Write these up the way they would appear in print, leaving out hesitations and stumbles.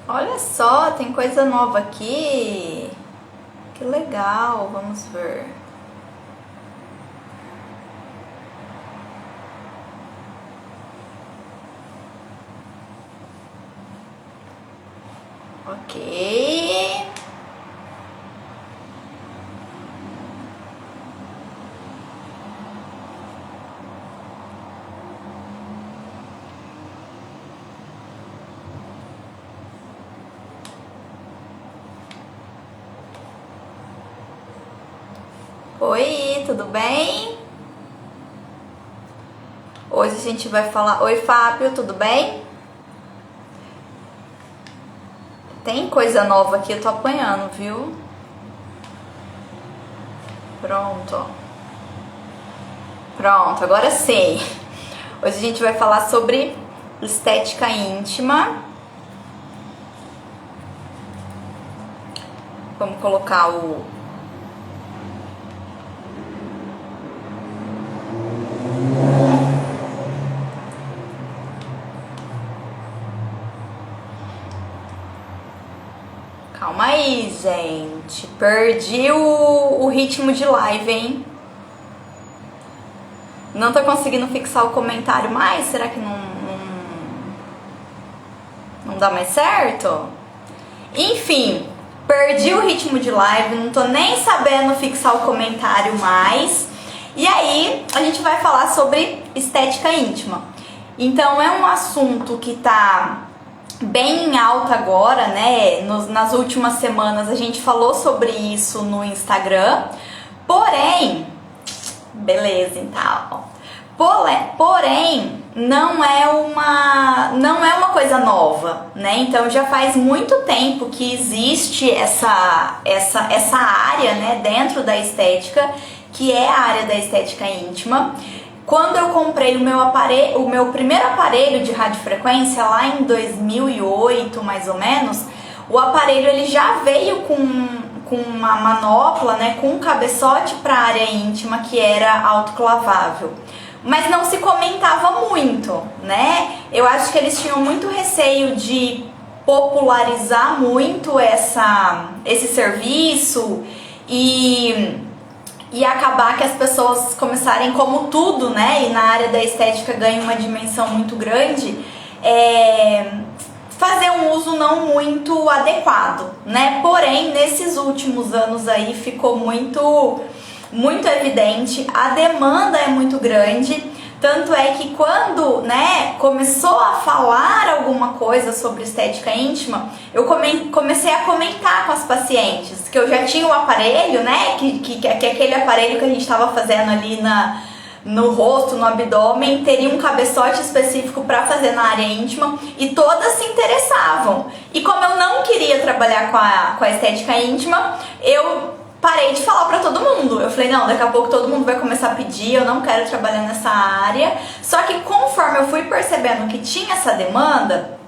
Olha só, tem coisa nova aqui. Que legal, vamos ver. Ok. Oi, tudo bem? Hoje a gente vai falar... Oi, Fábio, tudo bem? Tem coisa nova aqui, eu tô apanhando, viu? Pronto. Pronto, agora sim. Hoje a gente vai falar sobre estética íntima. Vamos colocar o... Calma aí, gente. Perdi o ritmo de live, hein? Não tô conseguindo fixar o comentário mais. Será que não dá mais certo? Enfim, perdi o ritmo de live. Não tô nem sabendo fixar o comentário mais. E aí, a gente vai falar sobre estética íntima. Então, é um assunto que tá bem em alta agora, né? Nas últimas semanas a gente falou sobre isso no Instagram, porém, beleza, então. Porém, não é uma coisa nova, né? Então já faz muito tempo que existe essa área, né, dentro da estética, que é a área da estética íntima. Quando eu comprei o meu primeiro aparelho de radiofrequência, lá em 2008, mais ou menos, o aparelho ele já veio com uma manopla, né, com um cabeçote para a área íntima, que era autoclavável. Mas não se comentava muito, né? Eu acho que eles tinham muito receio de popularizar muito esse serviço e acabar que as pessoas começarem, como tudo, né, e na área da estética ganha uma dimensão muito grande, fazer um uso não muito adequado, né? Porém, nesses últimos anos aí ficou muito evidente, a demanda é muito grande. Tanto é que quando, né, começou a falar alguma coisa sobre estética íntima, eu comecei a comentar com as pacientes que eu já tinha o aparelho, né, que aquele aparelho que a gente estava fazendo ali no rosto, no abdômen, teria um cabeçote específico para fazer na área íntima, e todas se interessavam. E como eu não queria trabalhar com a estética íntima, eu parei de falar pra todo mundo. Eu falei, não, daqui a pouco todo mundo vai começar a pedir, eu não quero trabalhar nessa área. Só que conforme eu fui percebendo que tinha essa demanda,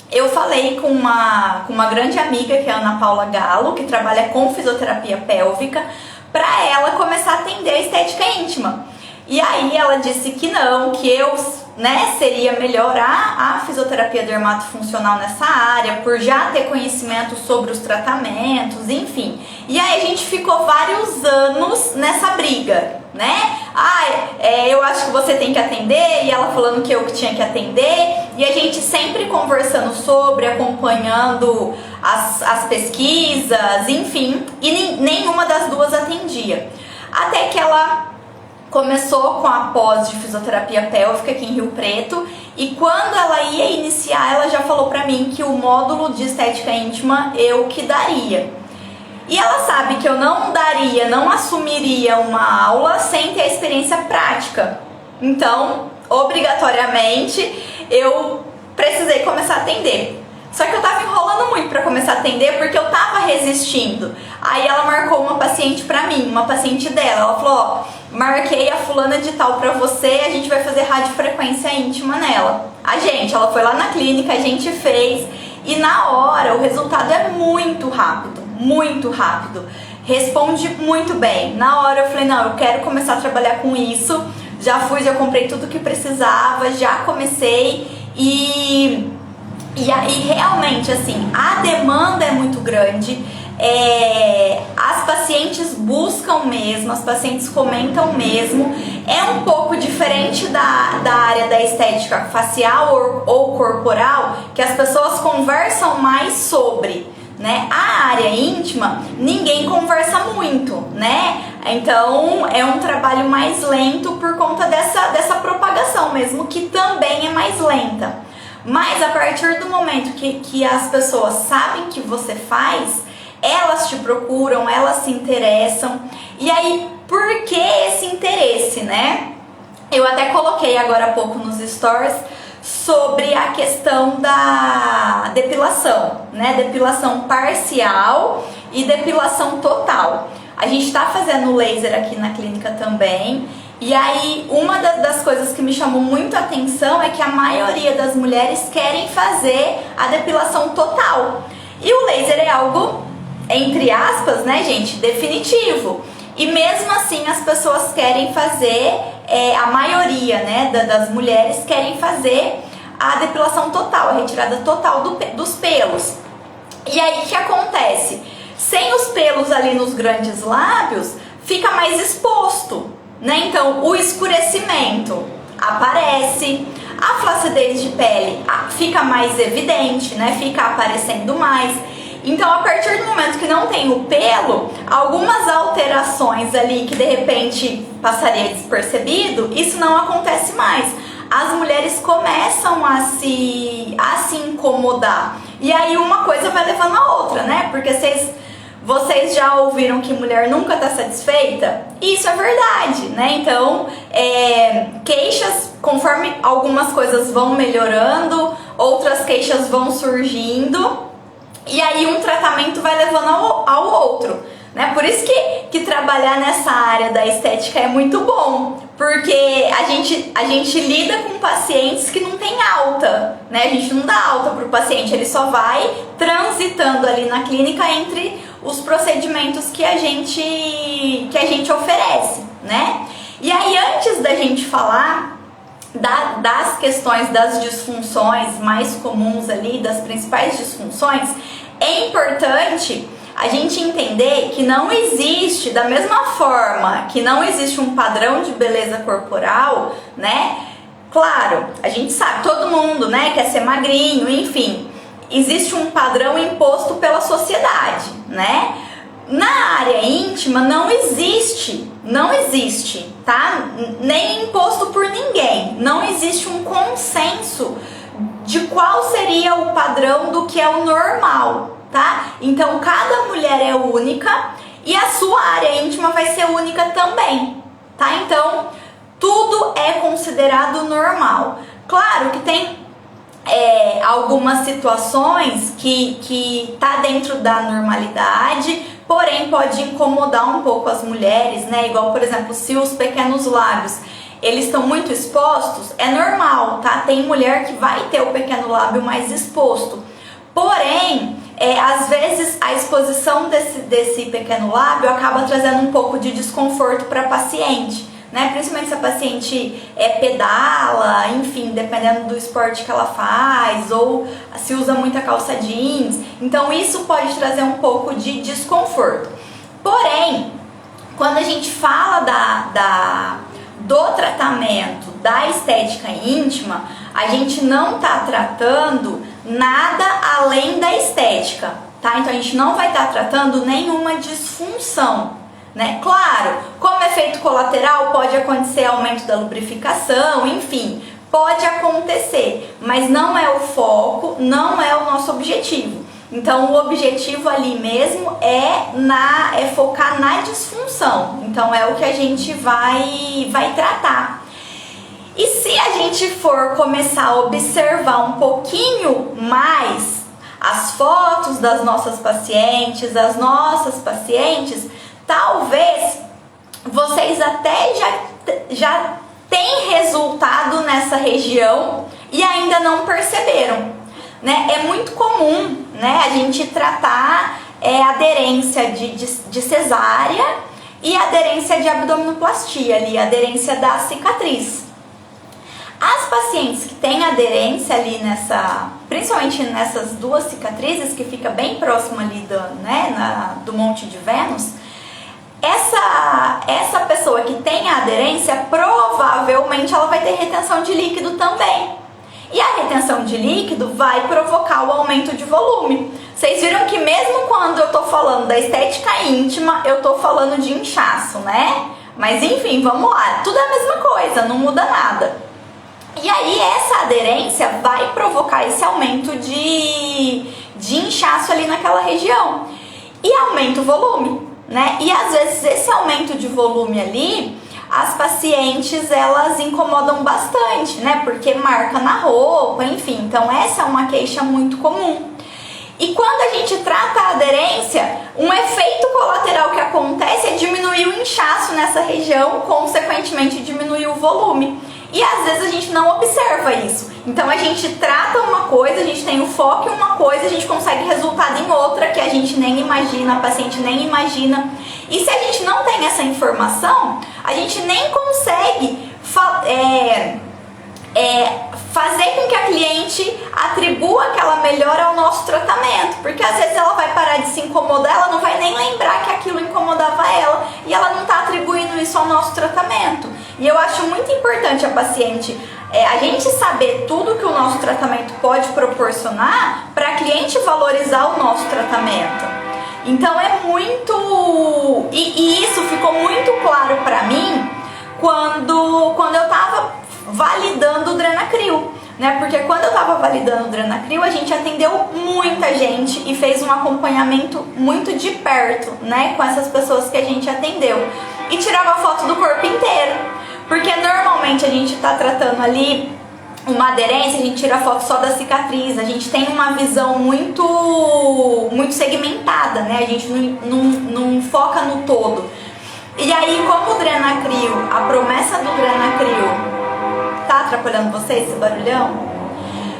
eu falei com uma grande amiga, que é a Ana Paula Galo, que trabalha com fisioterapia pélvica, pra ela começar a atender a estética íntima. E aí ela disse que não, que eu, né, seria melhor a fisioterapia dermatofuncional nessa área, por já ter conhecimento sobre os tratamentos, enfim. E aí a gente ficou vários anos nessa briga, né? Eu acho que você tem que atender, e ela falando que eu que tinha que atender, e a gente sempre conversando sobre, acompanhando as pesquisas, enfim, e nenhuma das duas atendia. Até que ela começou com a pós de fisioterapia pélvica aqui em Rio Preto, e quando ela ia iniciar, ela já falou pra mim que o módulo de estética íntima eu que daria. E ela sabe que eu não assumiria uma aula sem ter a experiência prática. Então, obrigatoriamente, eu precisei começar a atender. Só que eu tava enrolando muito pra começar a atender, porque eu tava resistindo. Aí ela marcou uma paciente pra mim, uma paciente dela. Ela falou, ó, marquei a fulana de tal pra você, a gente vai fazer radiofrequência íntima nela. Ela foi lá na clínica, a gente fez, e na hora o resultado é muito rápido, muito rápido. Responde muito bem. Na hora eu falei, não, eu quero começar a trabalhar com isso. Já comprei tudo que precisava, já comecei, E aí realmente assim, a demanda é muito grande, as pacientes buscam mesmo, as pacientes comentam mesmo. É um pouco diferente da área da estética facial ou corporal, que as pessoas conversam mais sobre, né? A área íntima, ninguém conversa muito, né? Então é um trabalho mais lento por conta dessa propagação mesmo, que também é mais lenta. Mas a partir do momento que as pessoas sabem que você faz, elas te procuram, elas se interessam. E aí, por que esse interesse, né? Eu até coloquei agora há pouco nos stories sobre a questão da depilação, né? Depilação parcial e depilação total. A gente está fazendo laser aqui na clínica também. E aí, uma das coisas que me chamou muito a atenção é que a maioria das mulheres querem fazer a depilação total. E o laser é algo, entre aspas, né, gente, definitivo. E mesmo assim as pessoas querem fazer, a maioria, né, das mulheres querem fazer a depilação total, a retirada total dos pelos. E aí o que acontece? Sem os pelos ali nos grandes lábios, fica mais exposto, né? Então o escurecimento aparece, a flacidez de pele fica mais evidente, né? Fica aparecendo mais. Então, a partir do momento que não tem o pelo, algumas alterações ali que de repente passaria despercebido, isso não acontece mais. As mulheres começam a se incomodar. E aí uma coisa vai levando a outra, né? Porque vocês já ouviram que mulher nunca está satisfeita? Isso é verdade, né? Então, queixas, conforme algumas coisas vão melhorando, outras queixas vão surgindo. E aí um tratamento vai levando ao outro, né? Por isso que trabalhar nessa área da estética é muito bom, porque a gente lida com pacientes que não tem alta, né? A gente não dá alta para o paciente, ele só vai transitando ali na clínica entre os procedimentos que a gente oferece, né? E aí, antes da gente falar das questões das disfunções mais comuns ali, das principais disfunções, é importante a gente entender que não existe, da mesma forma que não existe um padrão de beleza corporal, né? Claro, a gente sabe, todo mundo, né, quer ser magrinho, enfim, existe um padrão imposto pela sociedade, né? Na área íntima não existe, tá? Nem imposto por ninguém. Não existe um consenso de qual seria o padrão do que é o normal, tá? Então cada mulher é única e a sua área íntima vai ser única também, tá? Então tudo é considerado normal. Claro que tem algumas situações que tá dentro da normalidade, porém pode incomodar um pouco as mulheres, né? Igual, por exemplo, se os pequenos lábios eles estão muito expostos, é normal, tá? Tem mulher que vai ter o pequeno lábio mais exposto. Porém, às vezes a exposição desse pequeno lábio acaba trazendo um pouco de desconforto para a paciente, né? Principalmente se a paciente pedala, enfim, dependendo do esporte que ela faz, ou se usa muita calça jeans. Então isso pode trazer um pouco de desconforto. Porém, quando a gente fala do tratamento da estética íntima, a gente não está tratando nada além da estética, tá? Então a gente não vai estar tratando nenhuma disfunção, né? Claro, como efeito colateral pode acontecer aumento da lubrificação, enfim, pode acontecer, mas não é o foco, não é o nosso objetivo. Então o objetivo ali mesmo é focar na disfunção. Então é o que a gente vai tratar. E se a gente for começar a observar um pouquinho mais as fotos das nossas pacientes, as nossas pacientes, talvez vocês até já tenham resultado nessa região e ainda não perceberam, né? É muito comum, né, a gente tratar aderência de cesárea e aderência de abdominoplastia ali, aderência da cicatriz. As pacientes que têm aderência ali principalmente nessas duas cicatrizes, que fica bem próximo ali do Monte de Vênus, essa pessoa que tem a aderência, provavelmente ela vai ter retenção de líquido também. E a retenção de líquido vai provocar o aumento de volume. Vocês viram que mesmo quando eu tô falando da estética íntima, eu tô falando de inchaço, né? Mas enfim, vamos lá. Tudo é a mesma coisa, não muda nada. E aí essa aderência vai provocar esse aumento de inchaço ali naquela região. E aumenta o volume, né? E às vezes esse aumento de volume ali, as pacientes elas incomodam bastante, né? Porque marca na roupa, enfim. Então essa é uma queixa muito comum. E quando a gente trata a aderência, um efeito colateral que acontece é diminuir o inchaço nessa região, consequentemente diminuir o volume. E às vezes a gente não observa isso. Então a gente trata uma coisa, a gente tem o foco em uma coisa, a gente consegue resultado em outra que a gente nem imagina, a paciente nem imagina. E se a gente não tem essa informação, a gente nem consegue fazer com que a cliente atribua aquela melhora ao nosso tratamento, porque às vezes ela vai parar de se incomodar, ela não vai nem lembrar que aquilo incomodava ela e ela não está atribuindo isso ao nosso tratamento. E eu acho muito importante a paciente, a gente saber tudo que o nosso tratamento pode proporcionar para a cliente valorizar o nosso tratamento. Então é muito... E isso ficou muito claro para mim quando eu estava validando o Drenacryl, né? Porque quando eu estava validando o Drenacryl, a gente atendeu muita gente e fez um acompanhamento muito de perto, né? Com essas pessoas que a gente atendeu. E tirava foto do corpo inteiro. Porque normalmente a gente está tratando ali uma aderência, a gente tira foto só da cicatriz, a gente tem uma visão muito segmentada, né? A gente não foca no todo. E aí, como o Drenacryl, a promessa do Drenacryl... Tá atrapalhando vocês esse barulhão?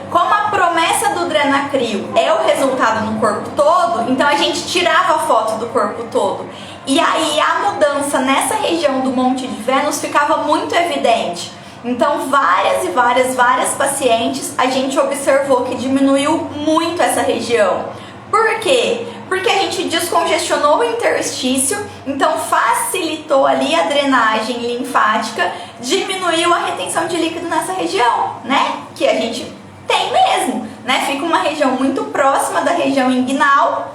Como a promessa do Drenacryl é o resultado no corpo todo, então a gente tirava a foto do corpo todo. E aí a mudança nessa região do Monte de Vênus ficava muito evidente. Então várias pacientes a gente observou que diminuiu muito essa região. Por quê? Porque a gente descongestionou o interstício, então facilitou ali a drenagem linfática, diminuiu a retenção de líquido nessa região, né? Que a gente tem mesmo, né? Fica uma região muito próxima da região inguinal.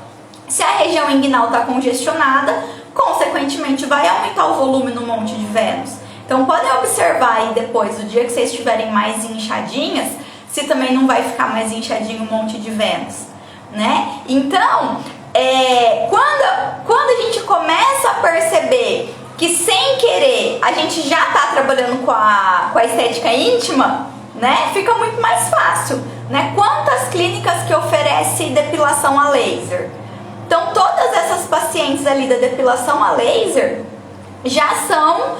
Se a região inguinal está congestionada, consequentemente vai aumentar o volume no Monte de Vênus. Então podem observar aí depois, o dia que vocês estiverem mais inchadinhas, se também não vai ficar mais inchadinho o Monte de Vênus, né? Então, quando a gente começa a perceber que sem querer a gente já está trabalhando com a estética íntima, né? Fica muito mais fácil, né? Quantas clínicas que oferecem depilação a laser? Então todas essas pacientes ali da depilação a laser já são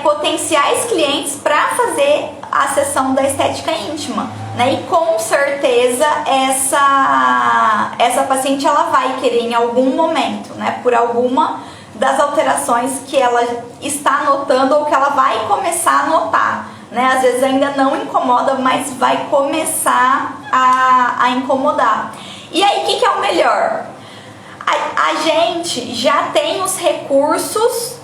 potenciais clientes para fazer a sessão da estética íntima, né? E com certeza essa paciente ela vai querer em algum momento, né? Por alguma das alterações que ela está notando ou que ela vai começar a notar, né? Às vezes ainda não incomoda, mas vai começar a incomodar. E aí, o que é o melhor? A gente já tem os recursos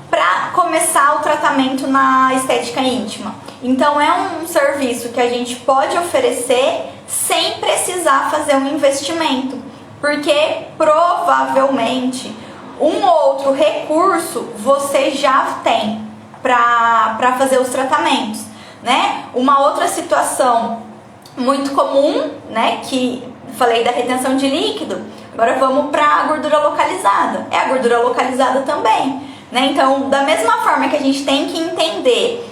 para começar o tratamento na estética íntima. Então é um serviço que a gente pode oferecer sem precisar fazer um investimento, porque provavelmente um outro recurso você já tem para fazer os tratamentos, né? Uma outra situação muito comum, né, que falei da retenção de líquido, agora vamos para a gordura localizada. É a gordura localizada também, né? Então, da mesma forma que a gente tem que entender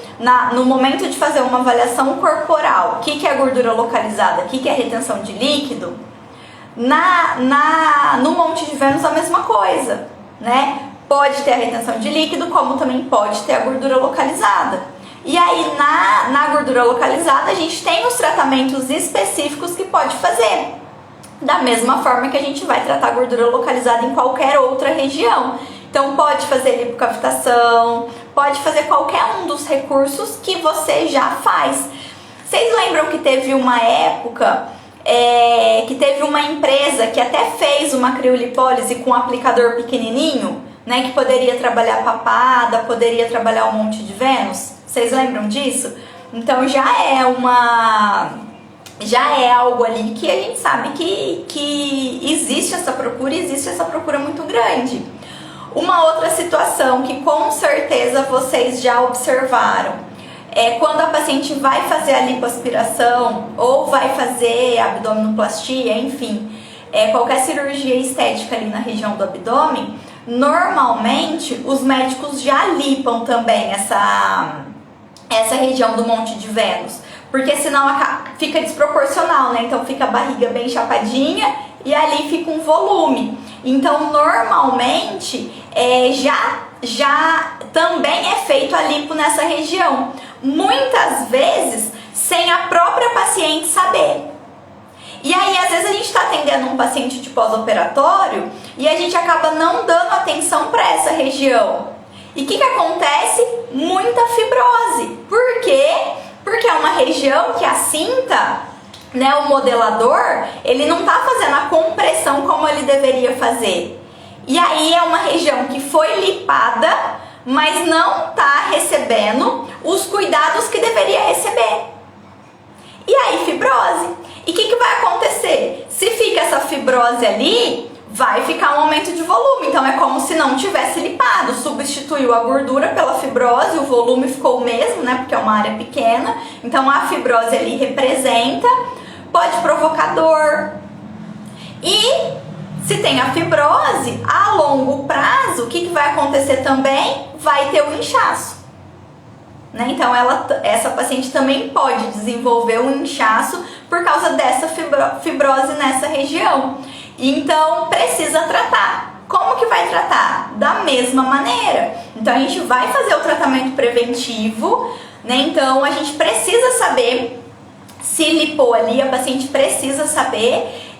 no momento de fazer uma avaliação corporal, o que é gordura localizada, o que é retenção de líquido, no Monte de Vênus a mesma coisa, né? Pode ter a retenção de líquido, como também pode ter a gordura localizada. E aí, na gordura localizada, a gente tem os tratamentos específicos que pode fazer. Da mesma forma que a gente vai tratar a gordura localizada em qualquer outra região. Então, pode fazer lipocavitação, pode fazer qualquer um dos recursos que você já faz. Vocês lembram que teve uma época que teve uma empresa que até fez uma criolipólise com um aplicador pequenininho, né, que poderia trabalhar papada, poderia trabalhar um monte de Vênus? Vocês lembram disso? Então já é algo ali que a gente sabe que existe essa procura muito grande. Uma outra situação que com certeza vocês já observaram é quando a paciente vai fazer a lipoaspiração ou vai fazer abdominoplastia, enfim, qualquer cirurgia estética ali na região do abdômen, normalmente os médicos já lipam também essa região do monte de Vênus, porque senão fica desproporcional, né? Então fica a barriga bem chapadinha e ali fica um volume. Então normalmente já também é feito a lipo nessa região, muitas vezes sem a própria paciente saber. E aí às vezes a gente está atendendo um paciente de pós-operatório e a gente acaba não dando atenção para essa região. E o que acontece? Muita fibrose. Por quê? Porque é uma região que a cinta, né, o modelador, ele não está fazendo a compressão como ele deveria fazer. E aí é uma região que foi lipada, mas não está recebendo os cuidados que deveria receber. E aí fibrose. E o que vai acontecer? Se fica essa fibrose ali, vai ficar um aumento de volume. Então é como se não tivesse lipado, substituiu a gordura pela fibrose, o volume ficou o mesmo, né, porque é uma área pequena. Então a fibrose ali representa, pode provocar dor. E se tem a fibrose, a longo prazo, o que vai acontecer também? Vai ter o inchaço. Né? Então essa paciente também pode desenvolver um inchaço por causa dessa fibrose nessa região. Então precisa tratar. Como que vai tratar? Da mesma maneira. Então a gente vai fazer o tratamento preventivo, né? Então a gente precisa saber se lipou ali, a paciente precisa saber.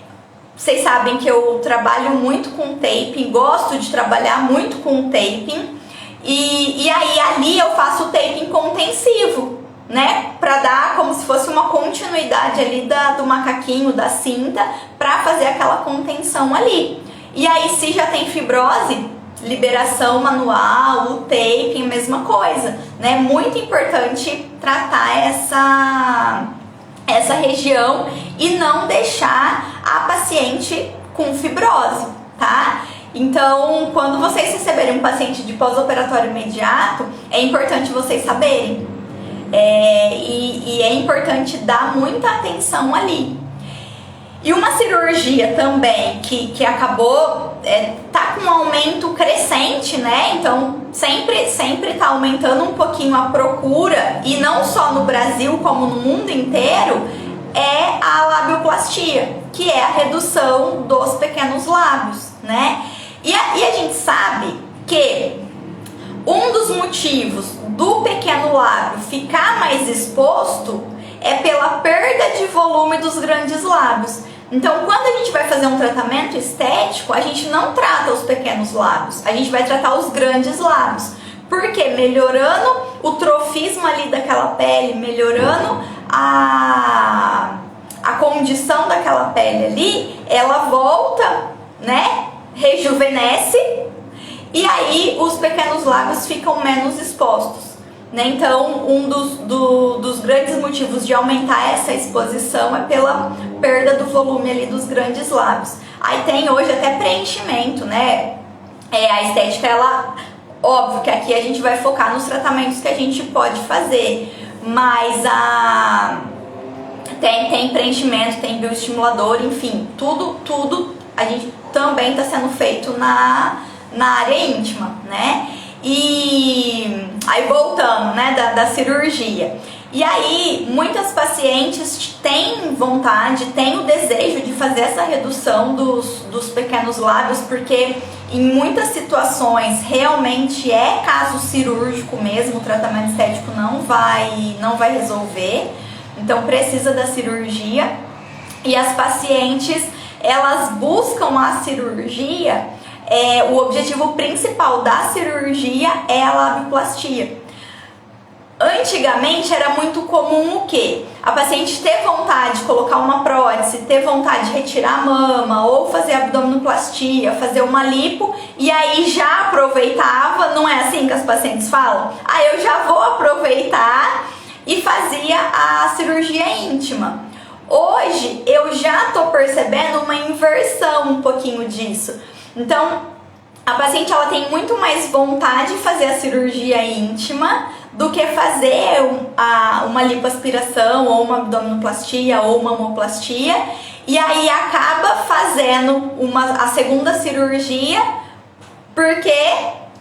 Vocês sabem que eu trabalho muito com taping, gosto de trabalhar muito com taping. E aí ali eu faço o taping contensivo, né? Pra dar como se fosse uma continuidade ali do macaquinho, da cinta, pra fazer aquela contenção ali. E aí se já tem fibrose, liberação manual, o taping, mesma coisa, né? Muito importante tratar essa região e não deixar a paciente com fibrose, tá? Então, quando vocês receberem um paciente de pós-operatório imediato, é importante vocês saberem. E é importante dar muita atenção ali. E uma cirurgia também que acabou, tá com um aumento crescente, né? Então, sempre tá aumentando um pouquinho a procura, e não só no Brasil, como no mundo inteiro, é a labioplastia, que é a redução dos pequenos lábios, né? E a gente sabe que um dos motivos do pequeno lábio ficar mais exposto é pela perda de volume dos grandes lábios. Então, quando a gente vai fazer um tratamento estético, a gente não trata os pequenos lábios, a gente vai tratar os grandes lábios. Porque melhorando o trofismo ali daquela pele, melhorando a condição daquela pele ali, ela volta, né? Rejuvenesce, e aí os pequenos lábios ficam menos expostos, né? Então um dos grandes motivos de aumentar essa exposição é pela perda do volume ali dos grandes lábios. Aí tem hoje até preenchimento, né? A estética, ela, óbvio que aqui a gente vai focar nos tratamentos que a gente pode fazer, mas tem preenchimento, tem bioestimulador, enfim, tudo a gente também está sendo feito na área íntima, né? E aí voltando, né, da cirurgia. E aí muitas pacientes têm vontade, têm o desejo de fazer essa redução dos pequenos lábios, porque em muitas situações realmente é caso cirúrgico mesmo, o tratamento estético não vai resolver, então precisa da cirurgia. E as pacientes, elas buscam a cirurgia o objetivo principal da cirurgia é a labioplastia. Antigamente era muito comum o quê? A paciente ter vontade de colocar uma prótese, ter vontade de retirar a mama ou fazer abdominoplastia, fazer uma lipo, e aí já aproveitava, não é assim que as pacientes falam? Eu já vou aproveitar e fazia a cirurgia íntima. Hoje eu já tô percebendo uma inversão um pouquinho disso. Então, a paciente ela tem muito mais vontade de fazer a cirurgia íntima do que fazer uma lipoaspiração ou uma abdominoplastia ou uma mamoplastia, e aí acaba fazendo a segunda cirurgia porque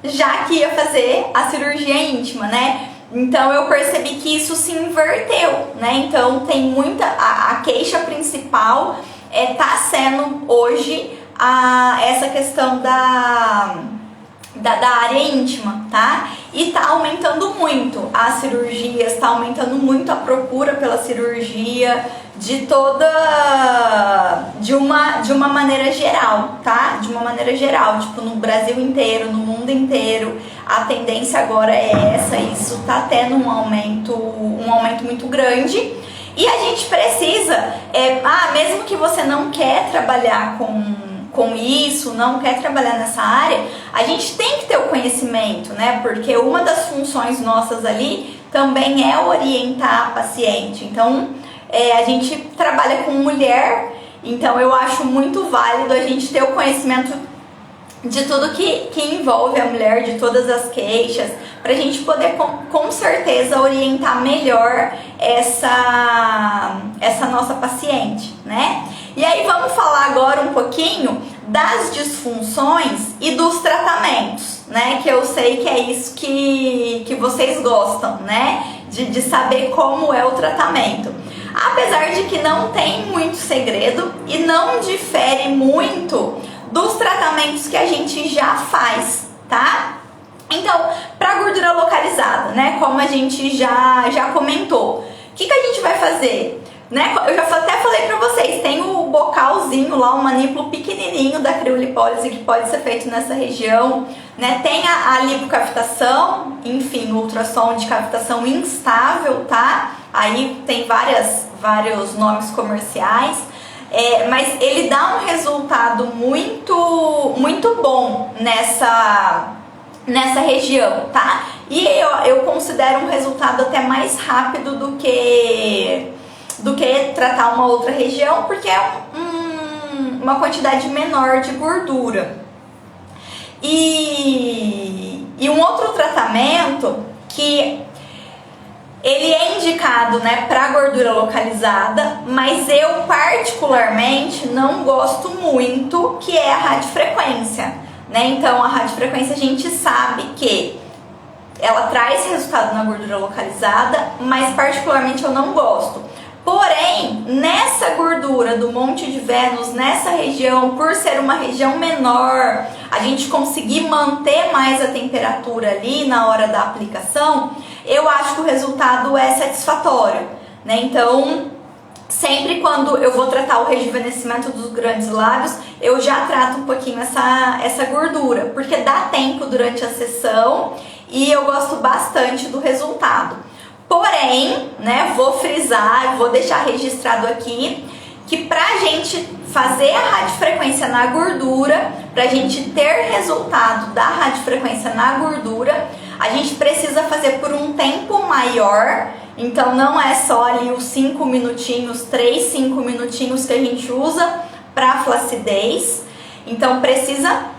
já que ia fazer a cirurgia íntima, né? Então eu percebi que isso se inverteu, né? Então tem muita... A queixa principal tá sendo hoje essa questão da área íntima, tá? E tá aumentando muito as cirurgias, tá aumentando muito a procura pela cirurgia de uma maneira geral, tá? De uma maneira geral, tipo no Brasil inteiro, no mundo inteiro, a tendência agora é essa, isso tá tendo um aumento muito grande. E a gente precisa, mesmo que você não quer trabalhar com isso, não quer trabalhar nessa área, a gente tem que ter o conhecimento, né? Porque uma das funções nossas ali também é orientar a paciente. Então, a gente trabalha com mulher, então eu acho muito válido a gente ter o conhecimento de tudo que envolve a mulher, de todas as queixas, pra gente poder com certeza orientar melhor essa nossa paciente, né? E aí vamos falar agora um pouquinho das disfunções e dos tratamentos, né? Que eu sei que é isso que vocês gostam, né? De saber como é o tratamento. Apesar de que não tem muito segredo e não difere muito dos tratamentos que a gente já faz, tá? Então, para gordura localizada, né? Como a gente já comentou, o que a gente vai fazer? Né? Eu já até falei pra vocês, tem o bocalzinho lá, o manípulo pequenininho da criolipólise que pode ser feito nessa região, né? Tem a lipocavitação, enfim, o ultrassom de cavitação instável, tá? Aí tem vários nomes comerciais, mas ele dá um resultado muito bom nessa região, tá? E eu considero um resultado até mais rápido do que tratar uma outra região, porque é uma quantidade menor de gordura. E um outro tratamento que ele é indicado, né, para gordura localizada, mas eu particularmente não gosto muito, que é a radiofrequência, né? Então a radiofrequência a gente sabe que ela traz resultado na gordura localizada, mas particularmente eu não gosto. Porém, nessa gordura do Monte de Vênus, nessa região, por ser uma região menor, a gente conseguir manter mais a temperatura ali na hora da aplicação, eu acho que o resultado é satisfatório, né? Então, sempre quando eu vou tratar o rejuvenescimento dos grandes lábios, eu já trato um pouquinho essa gordura, porque dá tempo durante a sessão e eu gosto bastante do resultado. Porém, né, vou frisar, vou deixar registrado aqui que pra gente fazer a radiofrequência na gordura, pra gente ter resultado da radiofrequência na gordura, a gente precisa fazer por um tempo maior. Então não é só ali os 5 minutinhos, 5 minutinhos que a gente usa pra flacidez. Então precisa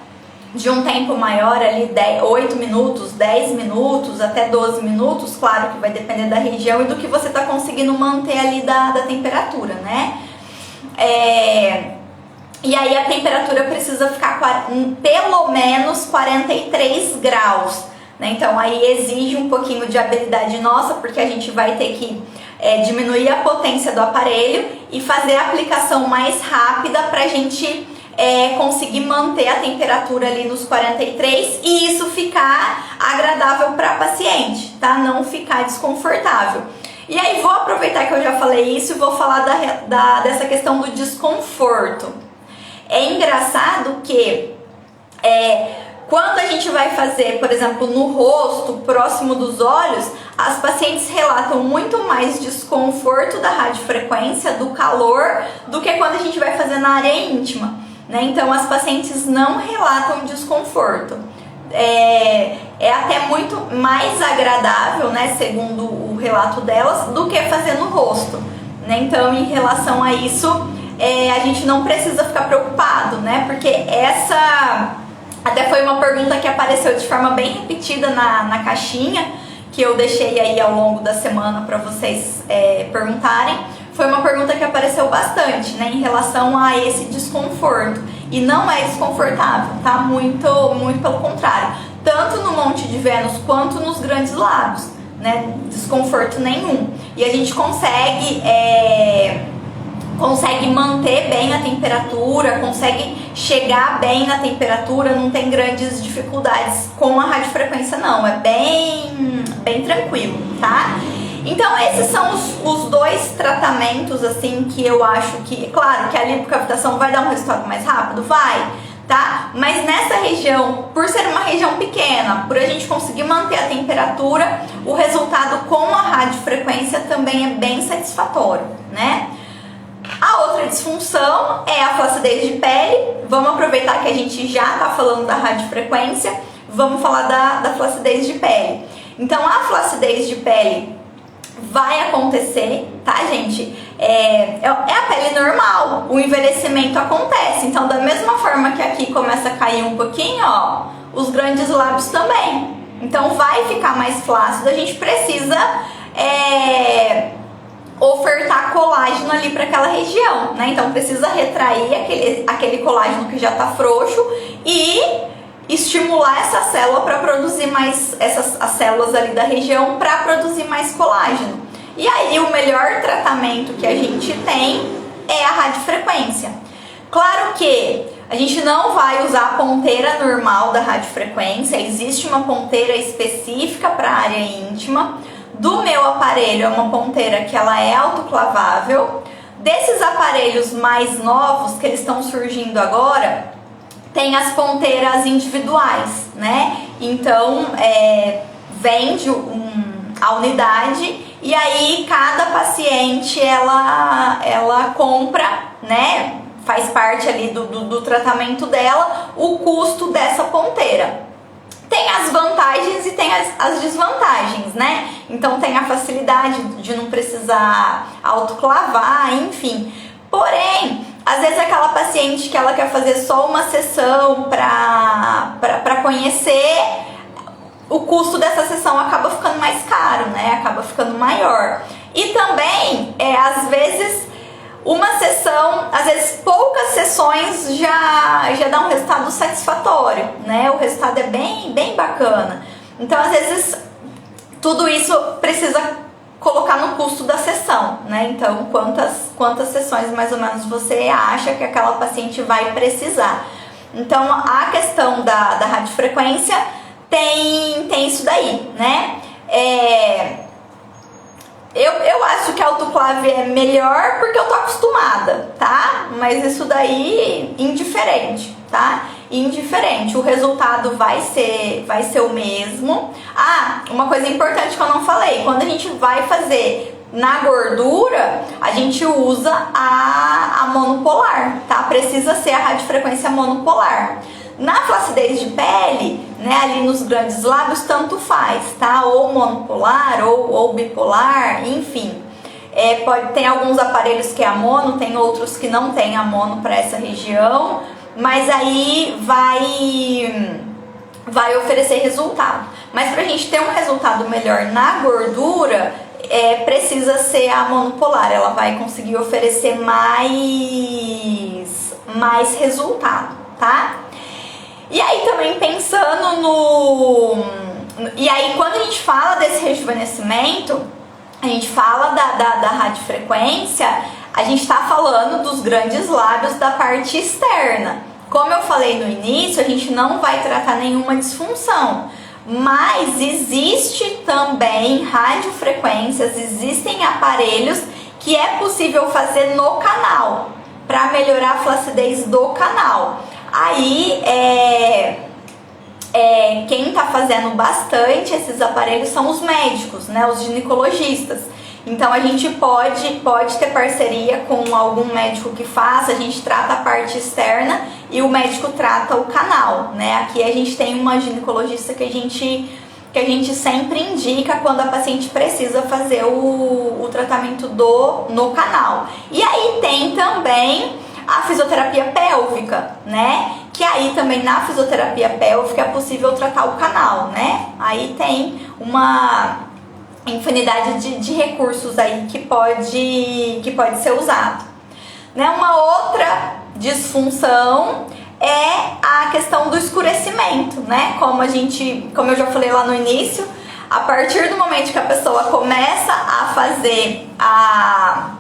de um tempo maior ali, 8 minutos, 10 minutos, até 12 minutos, claro que vai depender da região e do que você está conseguindo manter ali da temperatura, né? E aí a temperatura precisa ficar pelo menos 43 graus, né? Então aí exige um pouquinho de habilidade nossa, porque a gente vai ter que diminuir a potência do aparelho e fazer a aplicação mais rápida para a gente conseguir manter a temperatura ali nos 43 e isso ficar agradável para a paciente, tá? Não ficar desconfortável. E aí vou aproveitar que eu já falei isso e vou falar dessa questão do desconforto. É engraçado que Quando a gente vai fazer, por exemplo, no rosto, próximo dos olhos, as pacientes relatam muito mais desconforto da radiofrequência, do calor, do que quando a gente vai fazer na área íntima, né? Então as pacientes não relatam desconforto. É até muito mais agradável, né, segundo o relato delas, do que fazer no rosto, né? Então, em relação a isso, a gente não precisa ficar preocupado, né? Porque essa até foi uma pergunta que apareceu de forma bem repetida na caixinha, que eu deixei aí ao longo da semana para vocês perguntarem. Foi uma pergunta que apareceu bastante, né, em relação a esse desconforto. E não é desconfortável, tá? Muito, muito pelo contrário. Tanto no Monte de Vênus quanto nos grandes lábios, né? Desconforto nenhum. E a gente consegue manter bem a temperatura, consegue chegar bem na temperatura, não tem grandes dificuldades com a radiofrequência não, é bem tranquilo, tá? Então esses são os dois tratamentos assim que eu acho que, claro que a lipocavitação vai dar um resultado mais rápido, vai, tá? Mas nessa região, por ser uma região pequena, por a gente conseguir manter a temperatura, o resultado com a radiofrequência também é bem satisfatório, né? A outra disfunção é a flacidez de pele. Vamos aproveitar que a gente já está falando da radiofrequência, vamos falar da flacidez de pele. Então a flacidez de pele vai acontecer, tá, gente? É a pele normal, o envelhecimento acontece. Então da mesma forma que aqui começa a cair um pouquinho, ó, os grandes lábios também. Então vai ficar mais flácido, a gente precisa ofertar colágeno ali para aquela região, né? Então precisa retrair aquele colágeno que já está frouxo e estimular essa célula para produzir mais, as células ali da região para produzir mais colágeno. E aí o melhor tratamento que a gente tem é a radiofrequência. Claro que a gente não vai usar a ponteira normal da radiofrequência, existe uma ponteira específica para a área íntima. Do meu aparelho é uma ponteira que ela é autoclavável. Desses aparelhos mais novos que eles estão surgindo agora, tem as ponteiras individuais, né? Então vende a unidade e aí cada paciente ela compra, né? Faz parte ali do tratamento dela o custo dessa ponteira. Tem as vantagens e tem as desvantagens, né? Então tem a facilidade de não precisar autoclavar, enfim. Porém, às vezes aquela paciente que ela quer fazer só uma sessão para conhecer, o custo dessa sessão acaba ficando mais caro, né? Acaba ficando maior. E também, às vezes, uma sessão, às vezes poucas sessões já dá um resultado satisfatório, né? O resultado é bem bacana. Então, às vezes, tudo isso precisa colocar no custo da sessão, né? Então, quantas sessões mais ou menos você acha que aquela paciente vai precisar? Então, a questão da radiofrequência tem isso daí, né? Eu acho que a autoclave é melhor porque eu tô acostumada, tá? Mas isso daí, indiferente, tá? Indiferente, o resultado vai ser o mesmo. Ah, uma coisa importante que eu não falei, quando a gente vai fazer na gordura, a gente usa a monopolar, tá? Precisa ser a radiofrequência monopolar. Na flacidez de pele, né, ali nos grandes lábios, tanto faz, tá? Ou monopolar, ou bipolar, enfim. Tem alguns aparelhos que é a mono, tem outros que não tem a mono para essa região, mas aí vai oferecer resultado. Mas para a gente ter um resultado melhor na gordura, precisa ser a monopolar, ela vai conseguir oferecer mais resultado, tá? E aí também pensando e aí quando a gente fala desse rejuvenescimento, a gente fala da radiofrequência, a gente está falando dos grandes lábios da parte externa. Como eu falei no início, a gente não vai tratar nenhuma disfunção, mas existe também radiofrequências, existem aparelhos que é possível fazer no canal, para melhorar a flacidez do canal. Aí, quem está fazendo bastante esses aparelhos são os médicos, né, os ginecologistas. Então a gente pode ter parceria com algum médico que faça, a gente trata a parte externa e o médico trata o canal, né? Aqui a gente tem uma ginecologista que a gente sempre indica quando a paciente precisa fazer o tratamento no canal. E aí tem também a fisioterapia pélvica, né? Que aí também na fisioterapia pélvica é possível tratar o canal, né? Aí tem uma infinidade de recursos aí que pode ser usado. Né? Uma outra disfunção é a questão do escurecimento, né? Como eu já falei lá no início, a partir do momento que a pessoa começa a fazer a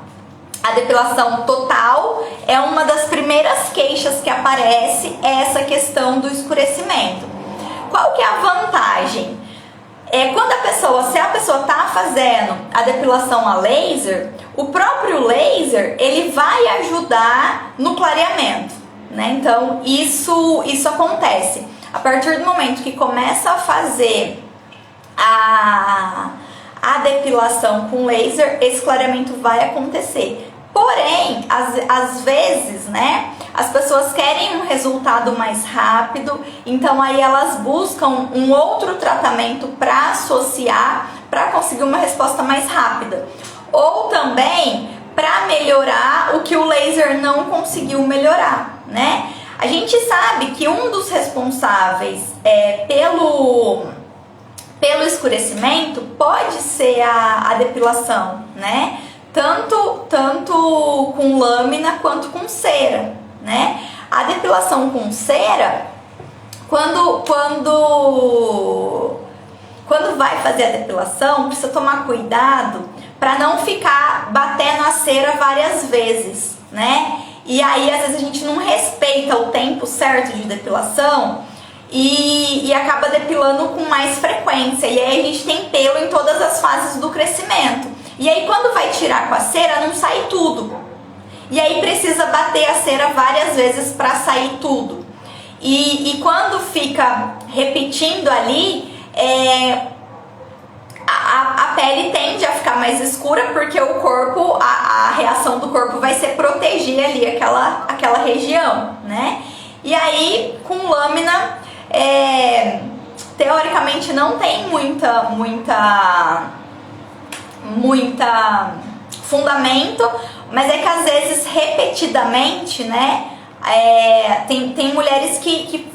depilação total, é uma das primeiras queixas que aparece essa questão do escurecimento. Qual que é a vantagem? Se a pessoa está fazendo a depilação a laser, o próprio laser ele vai ajudar no clareamento, né? Então isso acontece a partir do momento que começa a fazer a depilação com laser, esse clareamento vai acontecer. Porém, às vezes, né, as pessoas querem um resultado mais rápido, então aí elas buscam um outro tratamento para associar, para conseguir uma resposta mais rápida. Ou também para melhorar o que o laser não conseguiu melhorar, né? A gente sabe que um dos responsáveis pelo escurecimento pode ser a depilação, né? Tanto com lâmina quanto com cera, né? A depilação com cera, quando vai fazer a depilação, precisa tomar cuidado para não ficar batendo a cera várias vezes, né? E aí, às vezes, a gente não respeita o tempo certo de depilação e acaba depilando com mais frequência. E aí a gente tem pelo em todas as fases do crescimento. E aí quando vai tirar com a cera, não sai tudo. E aí precisa bater a cera várias vezes para sair tudo. E quando fica repetindo ali, a pele tende a ficar mais escura, porque o corpo, a reação do corpo vai ser proteger ali aquela região, né? E aí com lâmina, teoricamente não tem muita fundamento, mas é que às vezes repetidamente, né, tem mulheres que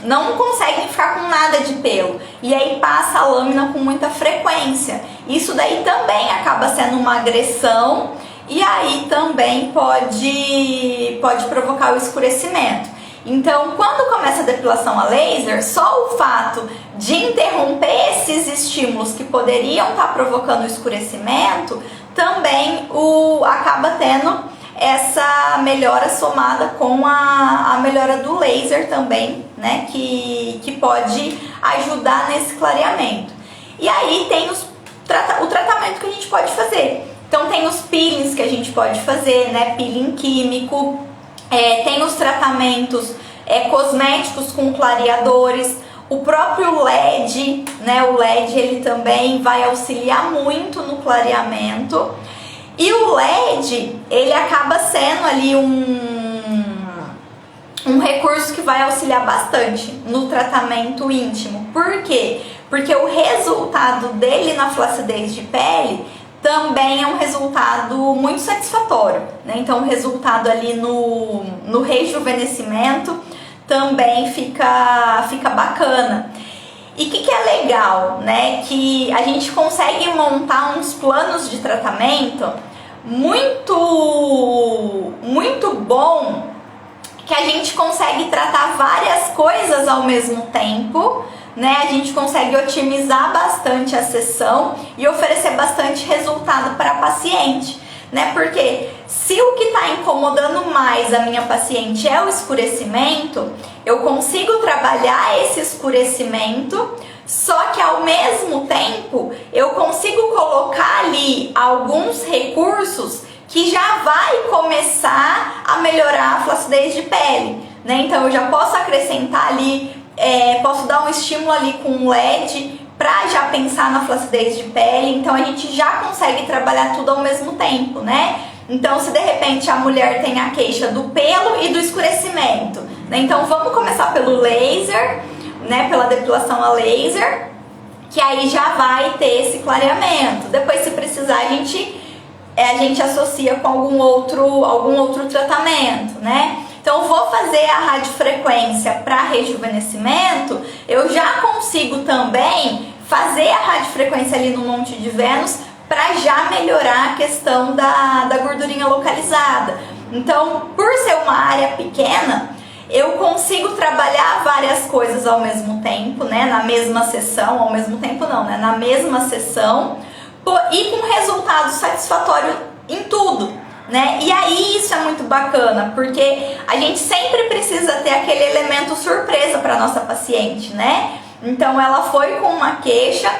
não conseguem ficar com nada de pelo e aí passa a lâmina com muita frequência. Isso daí também acaba sendo uma agressão e aí também pode provocar o escurecimento. Então, quando começa a depilação a laser, só o fato de interromper esses estímulos que poderiam estar provocando o escurecimento, também acaba tendo essa melhora somada com a melhora do laser também, né, que pode ajudar nesse clareamento. E aí tem o tratamento que a gente pode fazer. Então tem os peelings que a gente pode fazer, né, peeling químico, tem os tratamentos cosméticos com clareadores, o próprio LED, né, o LED ele também vai auxiliar muito no clareamento. E o LED, ele acaba sendo ali um recurso que vai auxiliar bastante no tratamento íntimo. Por quê? Porque o resultado dele na flacidez de pele também é um resultado muito satisfatório, né? Então o resultado ali no rejuvenescimento também fica bacana. E o que é legal, né? Que a gente consegue montar uns planos de tratamento muito bom, que a gente consegue tratar várias coisas ao mesmo tempo, né? A gente consegue otimizar bastante a sessão e oferecer bastante resultado para a paciente, né? Porque se o que está incomodando mais a minha paciente é o escurecimento, eu consigo trabalhar esse escurecimento, só que ao mesmo tempo eu consigo colocar ali alguns recursos que já vai começar a melhorar a flacidez de pele, né? Então eu já posso acrescentar ali, posso dar um estímulo ali com um LED para já pensar na flacidez de pele. Então a gente já consegue trabalhar tudo ao mesmo tempo, né? Então se de repente a mulher tem a queixa do pelo e do escurecimento, né? Então vamos começar pelo laser, né? Pela depilação a laser, que aí já vai ter esse clareamento. Depois, se precisar, a gente associa com algum outro tratamento, né? Então, vou fazer a radiofrequência para rejuvenescimento, eu já consigo também fazer a radiofrequência ali no Monte de Vênus para já melhorar a questão da gordurinha localizada. Então, por ser uma área pequena, eu consigo trabalhar várias coisas ao mesmo tempo, né? Na mesma sessão, ao mesmo tempo não, né? Na mesma sessão, e com resultado satisfatório em tudo, né? E aí isso é muito bacana, porque a gente sempre precisa ter aquele elemento surpresa para nossa paciente, né? Então ela foi com uma queixa,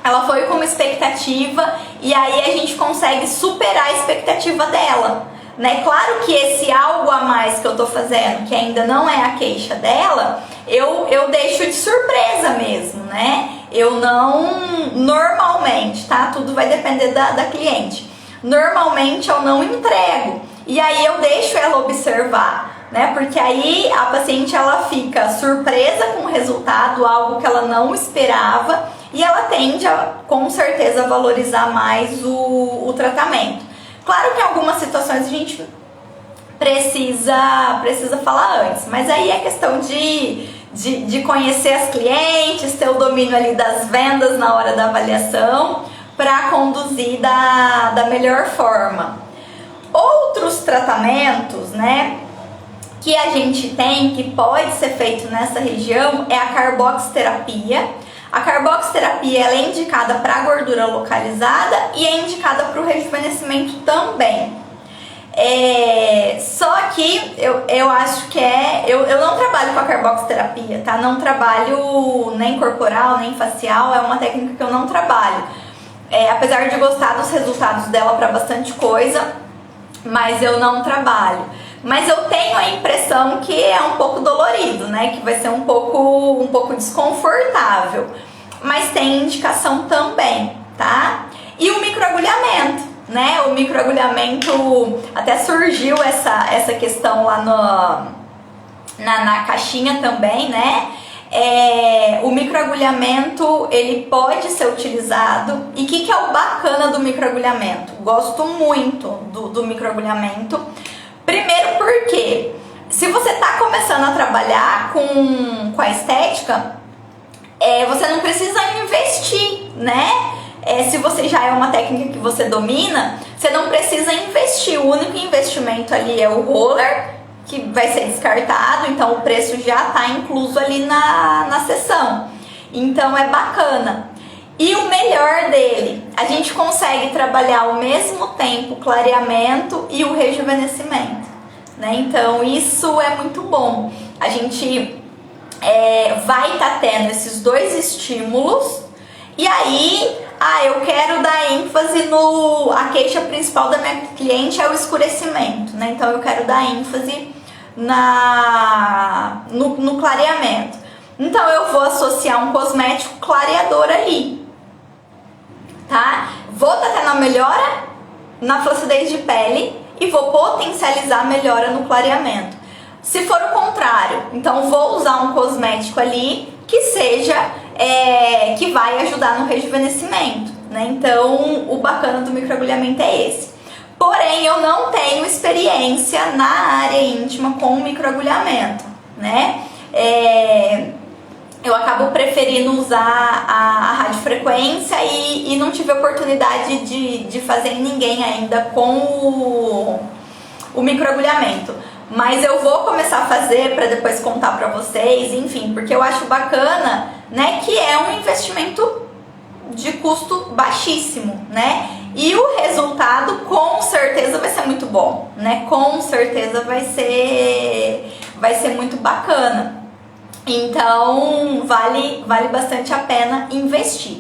ela foi com uma expectativa, e aí a gente consegue superar a expectativa dela, né? Claro que esse algo a mais que eu tô fazendo, que ainda não é a queixa dela, eu deixo de surpresa mesmo, né? Eu não, normalmente, tá? Tudo vai depender da cliente. Normalmente eu não entrego, e aí eu deixo ela observar, né? Porque aí a paciente ela fica surpresa com o resultado, algo que ela não esperava, e ela tende a, com certeza, valorizar mais o tratamento. Claro que em algumas situações a gente precisa falar antes, mas aí é questão de conhecer as clientes, ter o domínio ali das vendas na hora da avaliação, para conduzir da melhor forma. Outros tratamentos, né, que a gente tem, que pode ser feito nessa região, é a carboxterapia. A carboxterapia ela é indicada para gordura localizada e é indicada para o rejuvenescimento também. Só que eu acho que eu não trabalho com a carboxterapia, tá? Não trabalho nem corporal, nem facial, é uma técnica que eu não trabalho. Apesar de gostar dos resultados dela para bastante coisa, mas eu não trabalho. Mas eu tenho a impressão que é um pouco dolorido, né? Que vai ser um pouco desconfortável. Mas tem indicação também, tá? E o microagulhamento, né? O microagulhamento, até surgiu essa questão lá na caixinha também, né? O microagulhamento ele pode ser utilizado. E o que é o bacana do microagulhamento? Gosto muito do microagulhamento. Primeiro porque se você está começando a trabalhar com a estética, você não precisa investir, né? Se você já é uma técnica que você domina, você não precisa investir. O único investimento ali é o roller, que vai ser descartado, então o preço já está incluso ali na sessão. Então é bacana. E o melhor dele, a gente consegue trabalhar ao mesmo tempo o clareamento e o rejuvenescimento, né? Então isso é muito bom. A gente vai estar tendo esses dois estímulos, e aí eu quero dar ênfase a queixa principal da minha cliente é o escurecimento, né? Então eu quero dar ênfase no clareamento. Então eu vou associar um cosmético clareador ali, tá? Vou estar tendo a melhora na flacidez de pele e vou potencializar a melhora no clareamento. Se for o contrário, então vou usar um cosmético ali que seja que vai ajudar no rejuvenescimento, né? Então o bacana do microagulhamento é esse. Porém, eu não tenho experiência na área íntima com microagulhamento, né? Eu acabo preferindo usar a radiofrequência e não tive oportunidade de fazer em ninguém ainda com o microagulhamento. Mas eu vou começar a fazer para depois contar para vocês, enfim, porque eu acho bacana, né, que é um investimento de custo baixíssimo, né? E o resultado com certeza vai ser muito bom, né? Com certeza vai ser muito bacana. Então vale bastante a pena investir.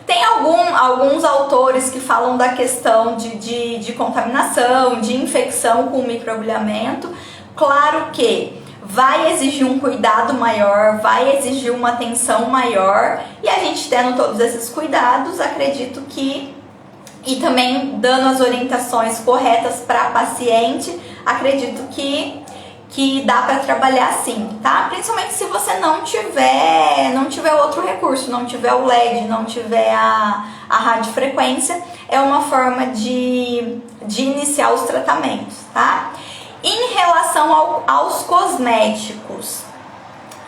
Tem alguns autores que falam da questão de contaminação, de infecção com microagulhamento. Claro que vai exigir um cuidado maior, vai exigir uma atenção maior, e a gente tendo todos esses cuidados, acredito que, e também dando as orientações corretas para a paciente, acredito que dá para trabalhar assim, tá? Principalmente se você não tiver outro recurso, não tiver o LED, não tiver a radiofrequência, é uma forma de iniciar os tratamentos, tá? Em relação aos cosméticos,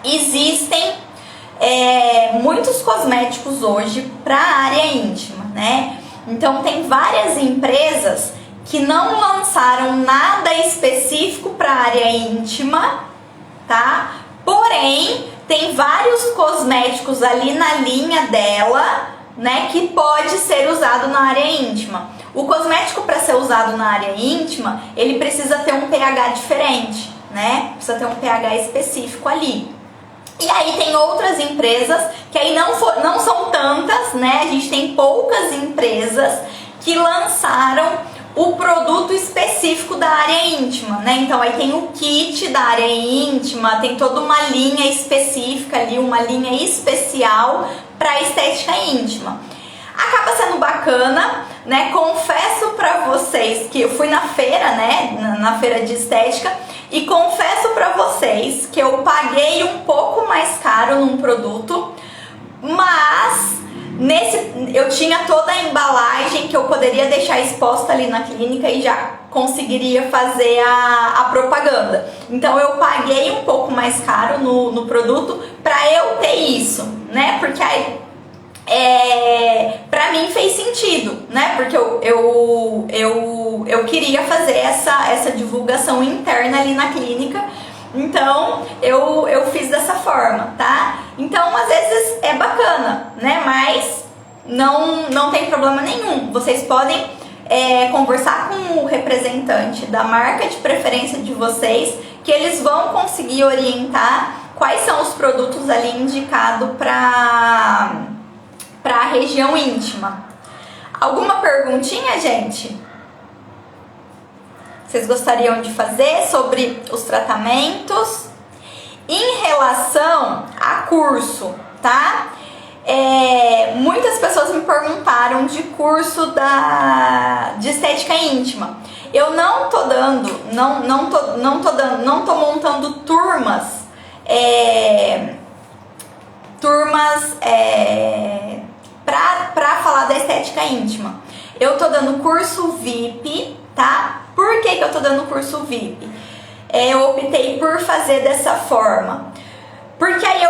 existem muitos cosméticos hoje para a área íntima, né? Então tem várias empresas que não lançaram nada específico para a área íntima, tá? Porém, tem vários cosméticos ali na linha dela, né, que pode ser usado na área íntima. O cosmético, para ser usado na área íntima, ele precisa ter um pH diferente, né? Precisa ter um pH específico ali. E aí tem outras empresas que aí não são tantas, né? A gente tem poucas empresas que lançaram o produto específico da área íntima, né? Então aí tem o kit da área íntima, tem toda uma linha específica ali, uma linha especial para estética íntima. Acaba sendo bacana, né? Confesso para vocês que eu fui na feira, né? Na feira de estética, e confesso para vocês que eu paguei um pouco mais caro num produto, mas eu tinha toda a embalagem que eu poderia deixar exposta ali na clínica e já conseguiria fazer a propaganda. Então eu paguei um pouco mais caro no produto para eu ter isso, né? Porque aí pra mim fez sentido, né? Porque eu queria fazer essa divulgação interna ali na clínica. Então eu fiz dessa forma, tá? Então às vezes é bacana, né? Mas não tem problema nenhum. Vocês podem conversar com o representante da marca de preferência de vocês, que eles vão conseguir orientar quais são os produtos ali indicados para a região íntima. Alguma perguntinha, gente? Vocês gostariam de fazer sobre os tratamentos? Em relação a curso, tá? Muitas pessoas me perguntaram de curso de estética íntima. Eu não tô montando turmas para falar da estética íntima. Eu tô dando curso VIP, tá? Por que eu tô dando curso VIP? Eu optei por fazer dessa forma, porque aí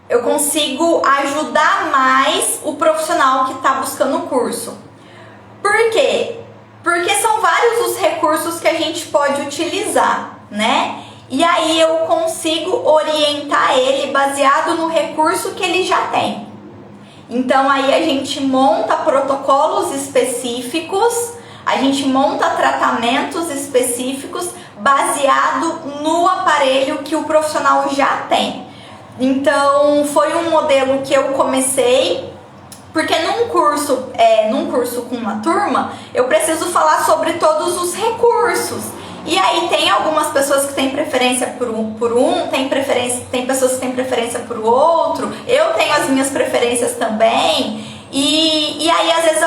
eu consigo ajudar mais o profissional que está buscando o curso. Por quê? Porque são vários os recursos que a gente pode utilizar, né? E aí eu consigo orientar ele baseado no recurso que ele já tem. Então aí a gente monta protocolos específicos, a gente monta tratamentos específicos baseado no aparelho que o profissional já tem. Então foi um modelo que eu comecei, porque num curso com uma turma, eu preciso falar sobre todos os recursos. E aí tem algumas pessoas que têm preferência por um, tem pessoas que têm preferência por outro, eu tenho as minhas preferências também. E aí às vezes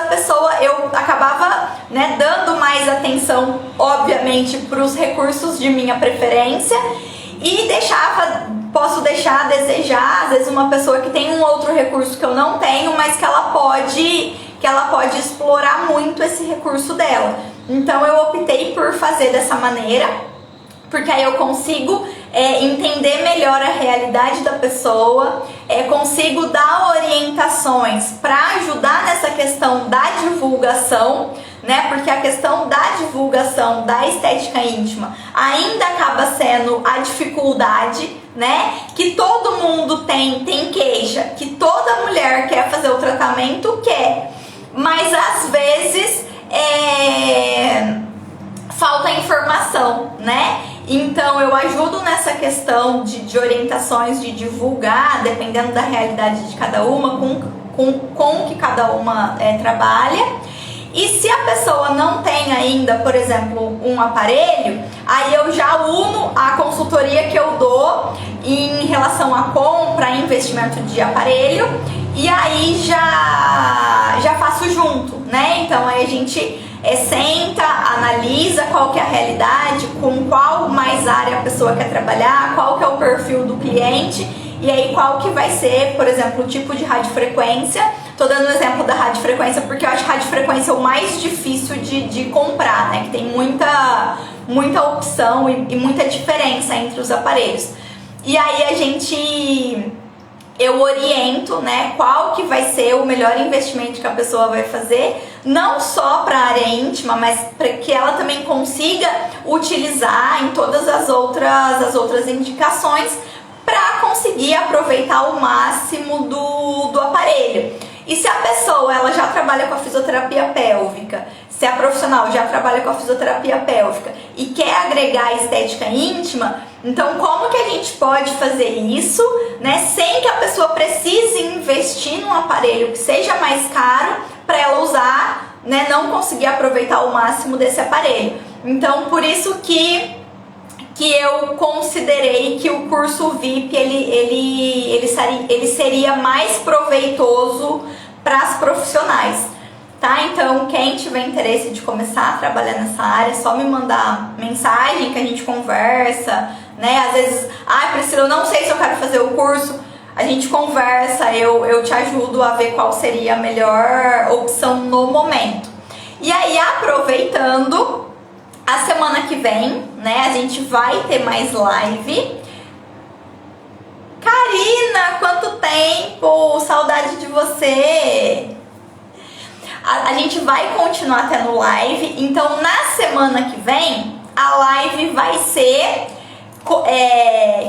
eu acabava, né, dando mais atenção, obviamente, para os recursos de minha preferência e posso deixar a desejar, às vezes, uma pessoa que tem um outro recurso que eu não tenho, mas que ela pode explorar muito esse recurso dela. Então eu optei por fazer dessa maneira, porque aí eu consigo entender melhor a realidade da pessoa, consigo dar orientações para ajudar nessa questão da divulgação, né? Porque a questão da divulgação da estética íntima ainda acaba sendo a dificuldade, né? Que todo mundo tem queixa, que toda mulher quer fazer o tratamento, mas às vezes falta informação, né? Então eu ajudo nessa questão de orientações, de divulgar, dependendo da realidade de cada uma, com o que cada uma trabalha. E se a pessoa não tem ainda, por exemplo, um aparelho, aí eu já uno a consultoria que eu dou em relação à compra, investimento de aparelho, e aí já faço junto, né? Então aí a gente senta, analisa qual que é a realidade, com qual mais área a pessoa quer trabalhar, qual que é o perfil do cliente, e aí qual que vai ser, por exemplo, o tipo de radiofrequência. Tô dando o exemplo da radiofrequência porque eu acho que a radiofrequência é o mais difícil de comprar, né? Que tem muita opção e muita diferença entre os aparelhos. E aí eu oriento, né, qual que vai ser o melhor investimento que a pessoa vai fazer, não só para a área íntima, mas para que ela também consiga utilizar em todas as outras indicações para conseguir aproveitar o máximo do aparelho. E se a pessoa ela já trabalha com a fisioterapia pélvica, se a profissional já trabalha com a fisioterapia pélvica e quer agregar a estética íntima, então como que a gente pode fazer isso, né, sem que a pessoa precise investir num aparelho que seja mais caro para ela usar, né, não conseguir aproveitar o máximo desse aparelho. Então por isso que eu considerei que o curso VIP ele seria mais proveitoso para as profissionais, tá? Então quem tiver interesse de começar a trabalhar nessa área, é só me mandar mensagem que a gente conversa, né? Às vezes, Priscila, eu não sei se eu quero fazer o curso, a gente conversa, eu te ajudo a ver qual seria a melhor opção no momento. E aí, aproveitando, a semana que vem, né, a gente vai ter mais live. Karina, quanto tempo! Saudade de você! A gente vai continuar tendo live, então na semana que vem a live vai ser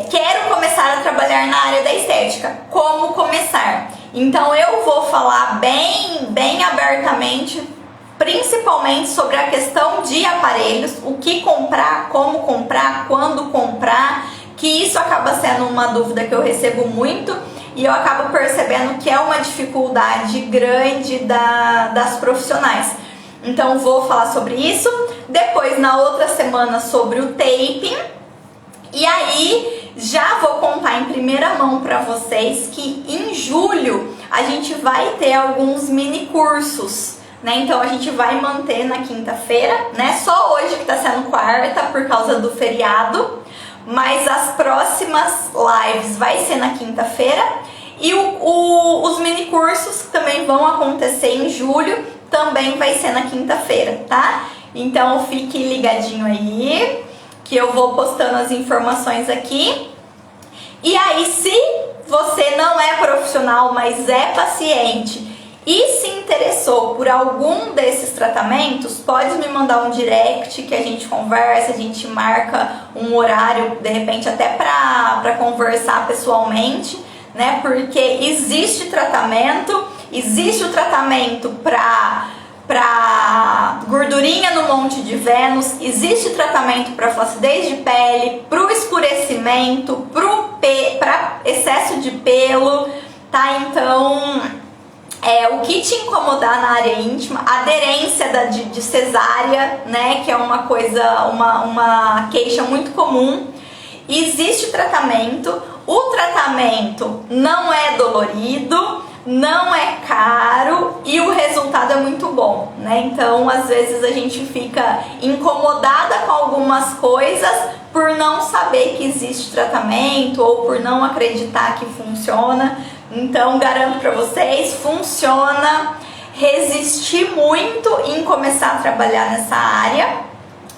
quero começar a trabalhar na área da estética. Como começar? Então eu vou falar bem abertamente, principalmente sobre a questão de aparelhos, o que comprar, como comprar, quando comprar, que isso acaba sendo uma dúvida que eu recebo muito e eu acabo percebendo que é uma dificuldade grande das profissionais. Então vou falar sobre isso, depois na outra semana sobre o taping, e aí já vou contar em primeira mão para vocês que em julho a gente vai ter alguns mini cursos, né? Então a gente vai manter na quinta-feira, né? Só hoje que tá sendo quarta por causa do feriado, mas as próximas lives vai ser na quinta-feira e os mini cursos que também vão acontecer em julho também vai ser na quinta-feira, tá? Então fique ligadinho aí que eu vou postando as informações aqui. E aí, se você não é profissional, mas é paciente e se interessou por algum desses tratamentos, pode me mandar um direct que a gente conversa, a gente marca um horário, de repente até para conversar pessoalmente, né? Porque existe o tratamento para gordurinha no Monte de Vênus, existe tratamento para flacidez de pele, para o escurecimento, para excesso de pelo, tá? Então o que te incomodar na área íntima, aderência de cesárea, né, que é uma coisa, uma queixa muito comum, existe tratamento, o tratamento não é dolorido, não é caro e o resultado é muito bom, né? Então às vezes a gente fica incomodada com algumas coisas por não saber que existe tratamento ou por não acreditar que funciona. Então garanto para vocês, funciona. Resisti muito em começar a trabalhar nessa área,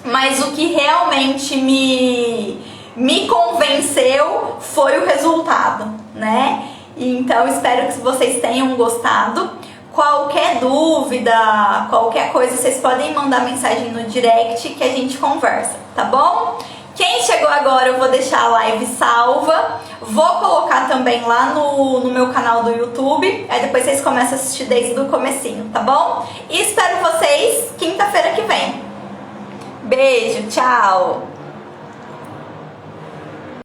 mas o que realmente me convenceu foi o resultado, né? Então espero que vocês tenham gostado. Qualquer dúvida, qualquer coisa, vocês podem mandar mensagem no direct que a gente conversa, tá bom? Quem chegou agora, eu vou deixar a live salva, vou colocar também lá no meu canal do YouTube, aí depois vocês começam a assistir desde o comecinho, tá bom? E espero vocês quinta-feira que vem. Beijo, tchau!